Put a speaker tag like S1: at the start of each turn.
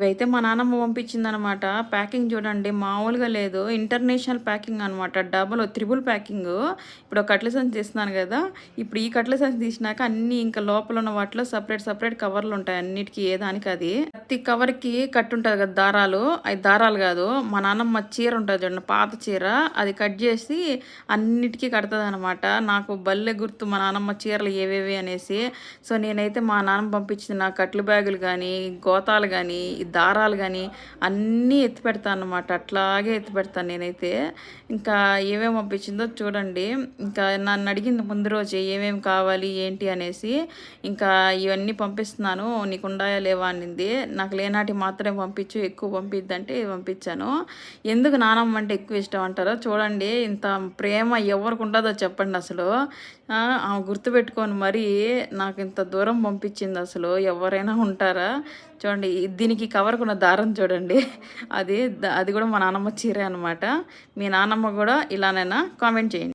S1: ఇవైతే మా నాన్నమ్మ పంపించిందనమాట. ప్యాకింగ్ చూడండి మామూలుగా లేదు. ఇంటర్నేషనల్ ప్యాకింగ్ అనమాట. Double triple packing. ఇప్పుడు ఒక కట్ల సంచి తీస్తున్నాను గదా! ఇప్పుడు ఈ కట్ల సంచి తీసినాక అన్నీ ఇంకా లోపల ఉన్న వాటిలో సెపరేట్ కవర్లుంటాయి అన్నిటికి ఏ దానికి అది. ప్రతి కవర్‌కి కట్టుంటది కదా! దారాలు. అయి దారాలు గాదు. మా నాన్నమ్మ చీర ఉంటది చూడండి పాత చీర. అది కట్ జేసి అన్నిటికి కడతదనమాట. నాకు భలే గుర్తు మా నాన్నమ్మ చీరలు ఏవేవి అనేసి. సో, నేనైతే మా నాన్నమ్మ పంపించిన నా కట్లు బ్యాగులు గానీ, గోతాలు గానీ, దారాలు గానీ అన్నీ ఎత్తిపెడతానన్నమాట. అట్లాగే ఎత్తిపెడతాను నేనైతే. ఇంకా ఏమేమి పంపించిందో చూడండి. ఇంకా నన్నడిగింది ముందు రోజే ఏమేమి కావాలి ఏంటి అనేసి. ఇంకా ఇవన్నీ పంపిస్తున్నాను నీకుండాయా లేవా అనింది. నాకు లేనాటివి మాత్రమే పంపించు ఎక్కువ పంపిద్దంటే పంపించాను. ఎందుకు నానమ్మ అంటే ఎక్కువ ఇష్టం అంటారో చూడండి. ఇంత ప్రేమ ఎవరికి ఉండదో చెప్పండి అసలు. ఆమె గుర్తుపెట్టుకొని మరీ నాకు ఇంత దూరం పంపించింది అసలు. ఎవరైనా ఉంటారా? చూడండి దీనికి కవర్‌కున్న దారం చూడండి. అది అది కూడా మా నానమ్మ చీరే అనమాట. మీ నానమ్మ కూడా ఇలానేనా? కామెంట్ చేయండి.